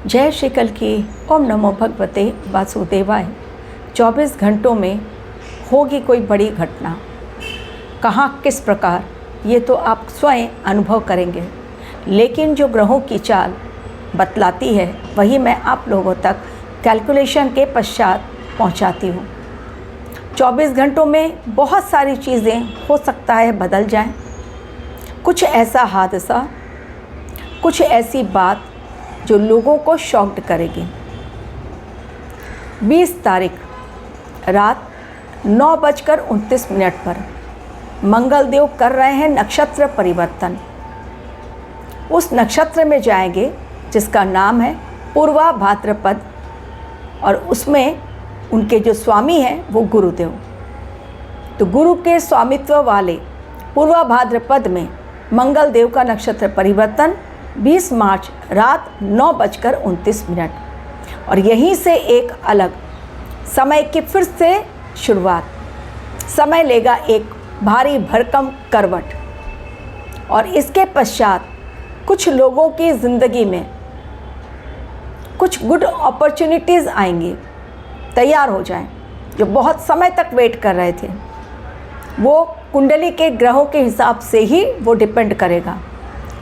जय श्री कल की। ओम नमो भगवते वासुदेवाय। 24 घंटों में होगी कोई बड़ी घटना, कहाँ किस प्रकार ये तो आप स्वयं अनुभव करेंगे, लेकिन जो ग्रहों की चाल बतलाती है वही मैं आप लोगों तक कैलकुलेशन के पश्चात पहुंचाती हूँ। 24 घंटों में बहुत सारी चीज़ें हो सकता है बदल जाएं। कुछ ऐसा हादसा, कुछ ऐसी बात जो लोगों को शॉक्ड करेगी। 20 तारीख रात 9:29 पर मंगल देव कर रहे हैं नक्षत्र परिवर्तन। उस नक्षत्र में जाएंगे जिसका नाम है पूर्वा भाद्रपद, और उसमें उनके जो स्वामी हैं वो गुरुदेव। तो गुरु के स्वामित्व वाले पूर्वा भाद्रपद में मंगल देव का नक्षत्र परिवर्तन 20 मार्च रात 9:29, और यहीं से एक अलग समय की फिर से शुरुआत। समय लेगा एक भारी भरकम करवट, और इसके पश्चात कुछ लोगों की ज़िंदगी में कुछ गुड अपॉर्चुनिटीज़ आएंगी। तैयार हो जाएं। जो बहुत समय तक वेट कर रहे थे, वो कुंडली के ग्रहों के हिसाब से ही वो डिपेंड करेगा,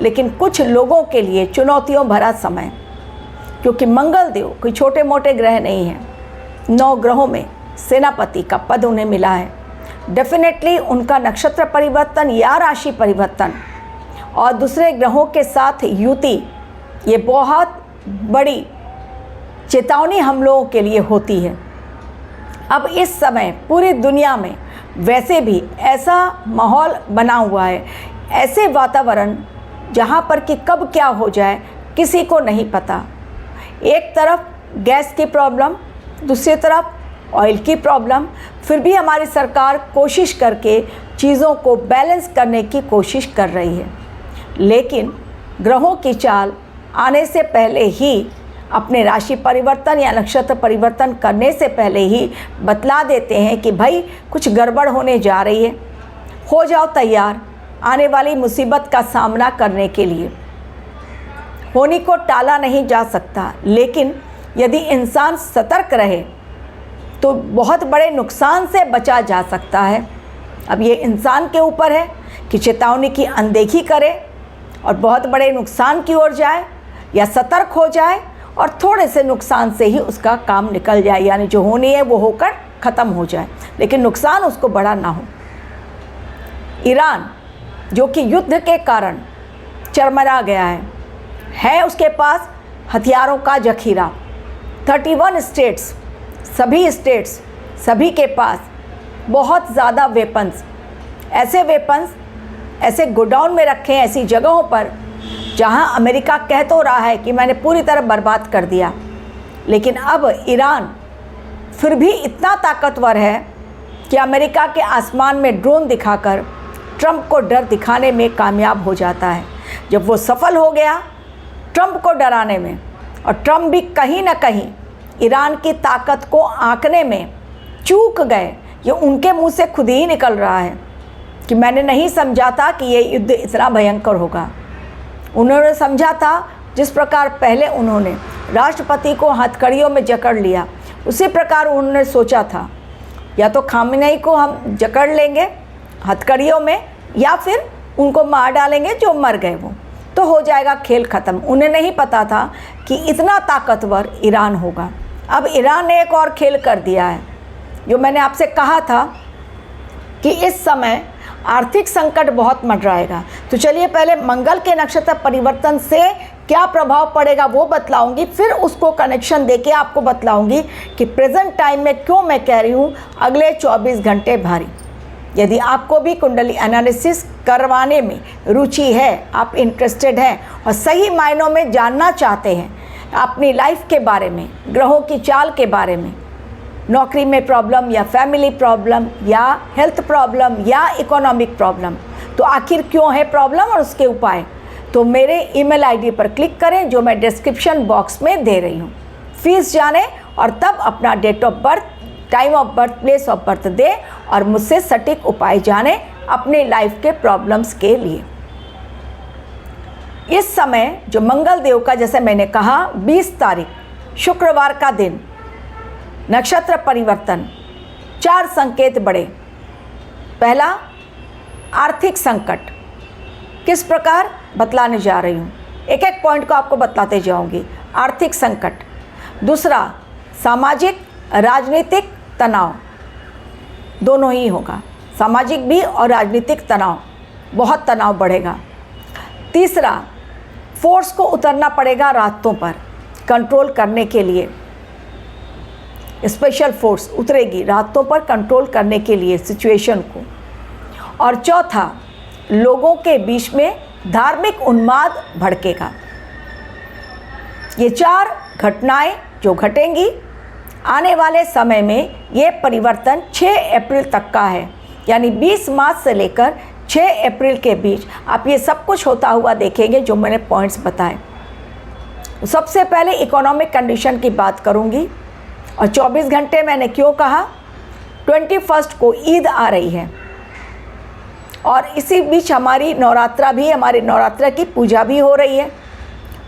लेकिन कुछ लोगों के लिए चुनौतियों भरा समय, क्योंकि मंगल देव कोई छोटे मोटे ग्रह नहीं है। 9 ग्रहों में सेनापति का पद उन्हें मिला है। डेफिनेटली उनका नक्षत्र परिवर्तन या राशि परिवर्तन और दूसरे ग्रहों के साथ युति, ये बहुत बड़ी चेतावनी हम लोगों के लिए होती है। अब इस समय पूरी दुनिया में वैसे भी ऐसा माहौल बना हुआ है, ऐसे वातावरण जहाँ पर कि कब क्या हो जाए किसी को नहीं पता। एक तरफ गैस की प्रॉब्लम, दूसरी तरफ ऑयल की प्रॉब्लम, फिर भी हमारी सरकार कोशिश करके चीज़ों को बैलेंस करने की कोशिश कर रही है। लेकिन ग्रहों की चाल आने से पहले ही, अपने राशि परिवर्तन या नक्षत्र परिवर्तन करने से पहले ही बतला देते हैं कि भाई कुछ गड़बड़ होने जा रही है, हो जाओ तैयार आने वाली मुसीबत का सामना करने के लिए। होने को टाला नहीं जा सकता, लेकिन यदि इंसान सतर्क रहे तो बहुत बड़े नुकसान से बचा जा सकता है। अब ये इंसान के ऊपर है कि चेतावनी की अनदेखी करे और बहुत बड़े नुकसान की ओर जाए, या सतर्क हो जाए और थोड़े से नुकसान से ही उसका काम निकल जाए, यानी जो होनी है वो होकर ख़त्म हो जाए, लेकिन नुकसान उसको बड़ा ना हो। ईरान जो कि युद्ध के कारण चरमरा गया है उसके पास हथियारों का जखीरा। 31 स्टेट्स, सभी के पास बहुत ज़्यादा वेपन्स, ऐसे गोडाउन में रखे हैं, ऐसी जगहों पर जहां अमेरिका कह तो रहा है कि मैंने पूरी तरह बर्बाद कर दिया, लेकिन अब ईरान फिर भी इतना ताकतवर है कि अमेरिका के आसमान में ड्रोन दिखाकर ट्रंप को डर दिखाने में कामयाब हो जाता है। जब वो सफल हो गया ट्रंप को डराने में, और ट्रंप भी कहीं ना कहीं ईरान की ताकत को आंकने में चूक गए। ये उनके मुंह से खुद ही निकल रहा है कि मैंने नहीं समझा था कि ये युद्ध इतना भयंकर होगा। उन्होंने समझा था जिस प्रकार पहले उन्होंने राष्ट्रपति को हथकड़ियों में जकड़ लिया, उसी प्रकार उन्होंने सोचा था या तो खामेनेई को हम जकड़ लेंगे हथकड़ियों में, या फिर उनको मार डालेंगे जो मर गए वो, तो हो जाएगा खेल ख़त्म। उन्हें नहीं पता था कि इतना ताकतवर ईरान होगा। अब ईरान ने एक और खेल कर दिया है। जो मैंने आपसे कहा था कि इस समय आर्थिक संकट बहुत मंडराएगा, तो चलिए पहले मंगल के नक्षत्र परिवर्तन से क्या प्रभाव पड़ेगा वो बतलाऊंगी, फिर उसको कनेक्शन देके आपको बतलाऊंगी कि प्रेजेंट टाइम में क्यों मैं कह रही हूँ अगले 24 घंटे भारी। यदि आपको भी कुंडली एनालिसिस करवाने में रुचि है, आप इंटरेस्टेड हैं और सही मायनों में जानना चाहते हैं अपनी लाइफ के बारे में, ग्रहों की चाल के बारे में, नौकरी में प्रॉब्लम या फैमिली प्रॉब्लम या हेल्थ प्रॉब्लम या इकोनॉमिक प्रॉब्लम, तो आखिर क्यों है प्रॉब्लम और उसके उपाय, तो मेरे ईमेल आईडी पर क्लिक करें जो मैं डिस्क्रिप्शन बॉक्स में दे रही हूँ। फीस जाने और तब अपना date of birth, time of birth, place of birth दे और मुझसे सटीक उपाय जाने अपने लाइफ के प्रॉब्लम्स के लिए। इस समय जो मंगल देव का, जैसे मैंने कहा 20 तारीख शुक्रवार का दिन, नक्षत्र परिवर्तन, 4 संकेत बढ़े। पहला, आर्थिक संकट। किस प्रकार बतलाने जा रही हूँ, एक एक पॉइंट को आपको बतलाते जाऊँगी। आर्थिक संकट। दूसरा, सामाजिक राजनीतिक तनाव, दोनों ही होगा, सामाजिक भी और राजनीतिक तनाव, बहुत तनाव बढ़ेगा। तीसरा, फोर्स को उतरना पड़ेगा रास्तों पर कंट्रोल करने के लिए, स्पेशल फोर्स उतरेगी रास्तों पर कंट्रोल करने के लिए सिचुएशन को। और चौथा, लोगों के बीच में धार्मिक उन्माद भड़केगा। ये 4 घटनाएं जो घटेंगी आने वाले समय में, ये परिवर्तन 6 अप्रैल तक का है, यानी 20 मार्च से लेकर 6 अप्रैल के बीच आप ये सब कुछ होता हुआ देखेंगे जो मैंने पॉइंट्स बताए। सबसे पहले इकोनॉमिक कंडीशन की बात करूंगी। और 24 घंटे मैंने क्यों कहा, 21 को ईद आ रही है और इसी बीच हमारी नवरात्रा भी, हमारी नवरात्रा की पूजा भी हो रही है।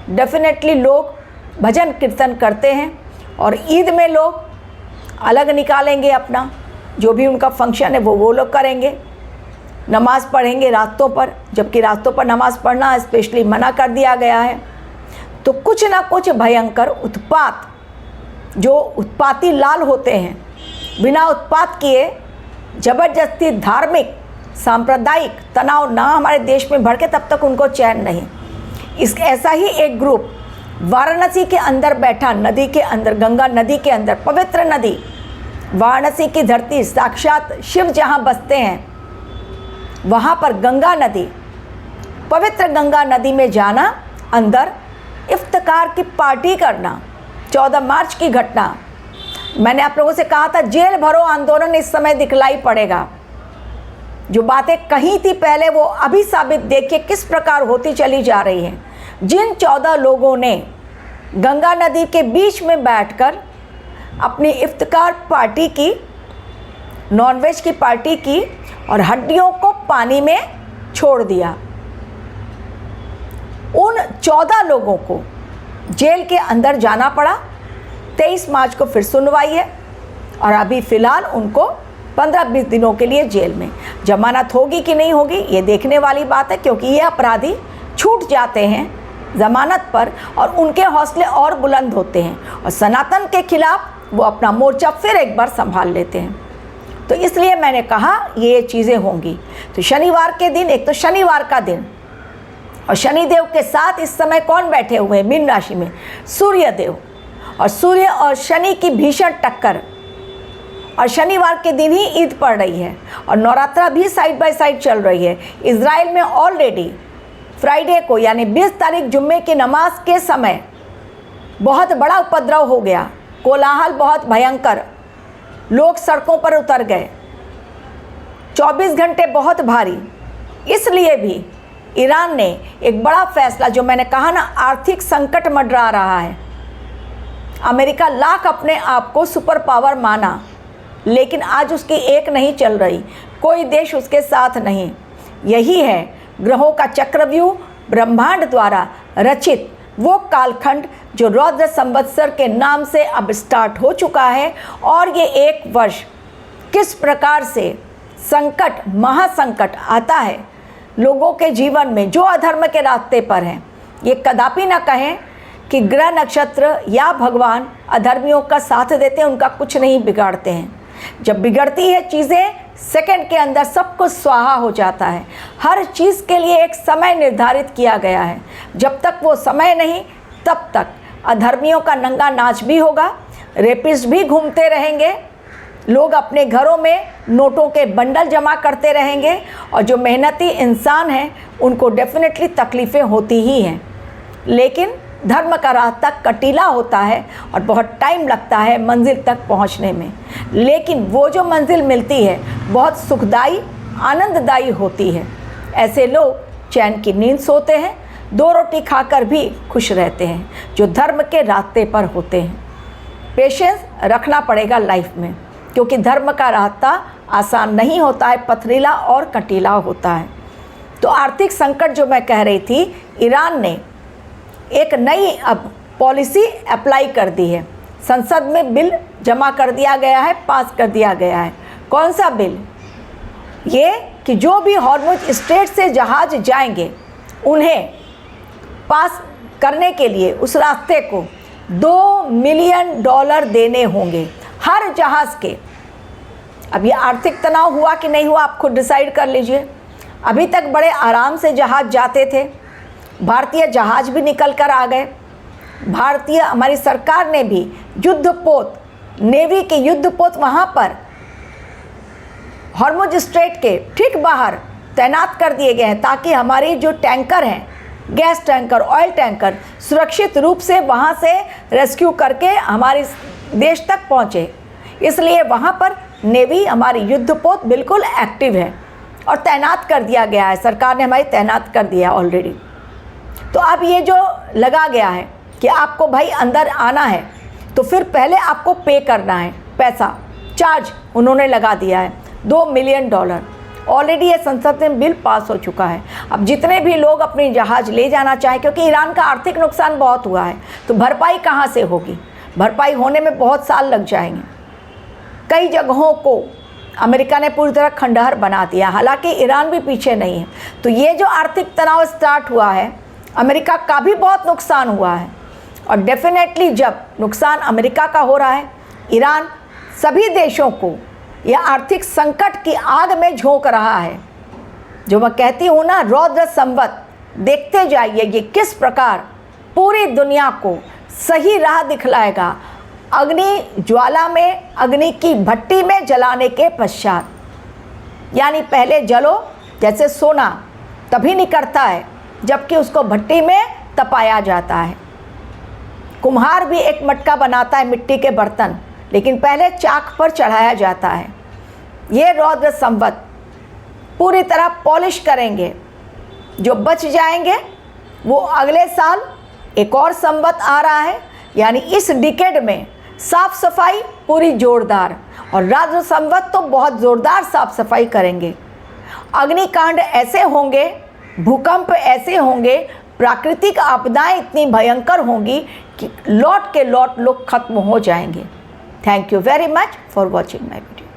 डेफिनेटली लोग भजन कीर्तन करते हैं और ईद में लोग अलग निकालेंगे अपना, जो भी उनका फंक्शन है वो लोग करेंगे, नमाज़ पढ़ेंगे रास्तों पर, जबकि रास्तों पर नमाज़ पढ़ना स्पेशली मना कर दिया गया है। तो कुछ ना कुछ भयंकर उत्पात, जो उत्पाती लाल होते हैं, बिना उत्पात किए जबरदस्ती धार्मिक सांप्रदायिक तनाव ना हमारे देश में भड़के तब तक उनको चैन नहीं। ऐसा ही एक ग्रुप वाराणसी के अंदर बैठा, नदी के अंदर, गंगा नदी के अंदर, पवित्र नदी, वाराणसी की धरती, साक्षात शिव जहाँ बसते हैं, वहाँ पर गंगा नदी, पवित्र गंगा नदी में जाना, अंदर इफ्तिकार की पार्टी करना, 14 मार्च की घटना। मैंने आप लोगों से कहा था जेल भरो आंदोलन इस समय दिखलाई पड़ेगा। जो बातें कही थी पहले वो अभी साबित देखिए किस प्रकार होती चली जा रही है। जिन 14 लोगों ने गंगा नदी के बीच में बैठकर अपनी इफ्तिकार पार्टी की, नॉनवेज की पार्टी की और हड्डियों को पानी में छोड़ दिया, उन 14 लोगों को जेल के अंदर जाना पड़ा। 23 मार्च को फिर सुनवाई है और अभी फ़िलहाल उनको 15-20 दिनों के लिए जेल में। जमानत होगी कि नहीं होगी ये देखने वाली बात है, क्योंकि ये अपराधी छूट जाते हैं ज़मानत पर और उनके हौसले और बुलंद होते हैं और सनातन के खिलाफ वो अपना मोर्चा फिर एक बार संभाल लेते हैं। तो इसलिए मैंने कहा ये चीज़ें होंगी। तो शनिवार के दिन, एक तो शनिवार का दिन, और शनिदेव के साथ इस समय कौन बैठे हुए हैं मीन राशि में, सूर्य देव, और सूर्य और शनि की भीषण टक्कर। और शनिवार के दिन ही ईद पड़ रही है और नवरात्रा भी साइड बाय साइड चल रही है। इज़राइल में ऑलरेडी फ्राइडे को यानी 20 तारीख जुम्मे की नमाज के समय बहुत बड़ा उपद्रव हो गया, कोलाहल बहुत भयंकर, लोग सड़कों पर उतर गए, 24 घंटे बहुत भारी। इसलिए भी ईरान ने एक बड़ा फैसला, जो मैंने कहा ना आर्थिक संकट मंडरा रहा है, अमेरिका लाख अपने आप को सुपर पावर माना, लेकिन आज उसकी एक नहीं चल रही, कोई देश उसके साथ नहीं। यही है ग्रहों का चक्रव्यूह, ब्रह्मांड द्वारा रचित वो कालखंड जो रौद्र संवत्सर के नाम से अब स्टार्ट हो चुका है। और ये एक वर्ष किस प्रकार से संकट, महासंकट आता है लोगों के जीवन में जो अधर्म के रास्ते पर हैं। ये कदापि ना कहें कि ग्रह नक्षत्र या भगवान अधर्मियों का साथ देते हैं, उनका कुछ नहीं बिगाड़ते हैं। जब बिगड़ती है चीज़ें, सेकंड के अंदर सब कुछ स्वाहा हो जाता है। हर चीज़ के लिए एक समय निर्धारित किया गया है, जब तक वो समय नहीं तब तक अधर्मियों का नंगा नाच भी होगा, रेपिस्ट भी घूमते रहेंगे, लोग अपने घरों में नोटों के बंडल जमा करते रहेंगे और जो मेहनती इंसान हैं उनको डेफिनेटली तकलीफ़ें होती ही हैं। लेकिन धर्म का रास्ता कटीला होता है और बहुत टाइम लगता है मंजिल तक पहुंचने में, लेकिन वो जो मंजिल मिलती है बहुत सुखदाई, आनंददायी होती है। ऐसे लोग चैन की नींद सोते हैं, 2 रोटी खाकर भी खुश रहते हैं, जो धर्म के रास्ते पर होते हैं। पेशेंस रखना पड़ेगा लाइफ में, क्योंकि धर्म का रास्ता आसान नहीं होता है, पथरीला और कटीला होता है। तो आर्थिक संकट जो मैं कह रही थी, ईरान ने एक नई अब पॉलिसी अप्लाई कर दी है। संसद में बिल जमा कर दिया गया है, पास कर दिया गया है। कौन सा बिल? ये कि जो भी हॉर्मुज स्ट्रेट से जहाज़ जाएंगे उन्हें पास करने के लिए उस रास्ते को $2 मिलियन देने होंगे हर जहाज़ के। अब ये आर्थिक तनाव हुआ कि नहीं हुआ, आप खुद डिसाइड कर लीजिए। अभी तक बड़े आराम से जहाज़ जाते थे, भारतीय जहाज़ भी निकल कर आ गए। भारतीय हमारी सरकार ने भी युद्धपोत, नेवी के युद्धपोत वहाँ पर हॉर्मुज स्ट्रेट के ठीक बाहर तैनात कर दिए गए हैं, ताकि हमारी जो टैंकर हैं, गैस टैंकर, ऑयल टैंकर, सुरक्षित रूप से वहाँ से रेस्क्यू करके हमारे देश तक पहुँचे। इसलिए वहाँ पर नेवी, हमारी युद्धपोत बिल्कुल एक्टिव है और तैनात कर दिया गया है। सरकार ने हमारी तैनात कर दिया ऑलरेडी। तो अब ये जो लगा गया है कि आपको भाई अंदर आना है तो फिर पहले आपको पे करना है, पैसा चार्ज उन्होंने लगा दिया है $2 मिलियन। ऑलरेडी ये संसद में बिल पास हो चुका है। अब जितने भी लोग अपनी जहाज़ ले जाना चाहें, क्योंकि ईरान का आर्थिक नुकसान बहुत हुआ है, तो भरपाई कहाँ से होगी? भरपाई होने में बहुत साल लग जाएंगे। कई जगहों को अमेरिका ने पूरी तरह खंडहर बना दिया, हालांकि ईरान भी पीछे नहीं है। तो ये जो आर्थिक तनाव स्टार्ट हुआ है, अमेरिका का भी बहुत नुकसान हुआ है। और डेफिनेटली जब नुकसान अमेरिका का हो रहा है, ईरान सभी देशों को यह आर्थिक संकट की आग में झोंक रहा है। जो मैं कहती हूँ ना, रौद्र संवत, देखते जाइए ये किस प्रकार पूरी दुनिया को सही राह दिखलाएगा, अग्नि ज्वाला में, अग्नि की भट्टी में जलाने के पश्चात। यानी पहले जलो जैसे सोना तभी निकलता है जबकि उसको भट्टी में तपाया जाता है। कुम्हार भी एक मटका बनाता है, मिट्टी के बर्तन, लेकिन पहले चाक पर चढ़ाया जाता है। ये रौद्र संवत पूरी तरह पॉलिश करेंगे। जो बच जाएंगे वो अगले साल एक और संवत आ रहा है, यानी इस डिकेड में साफ सफाई पूरी जोरदार, और रौद्र संवत तो बहुत ज़ोरदार साफ सफाई करेंगे। अग्निकांड ऐसे होंगे, भूकंप ऐसे होंगे, प्राकृतिक आपदाएं इतनी भयंकर होंगी कि लौट के लौट लोग खत्म हो जाएंगे। Thank you very much for watching my video.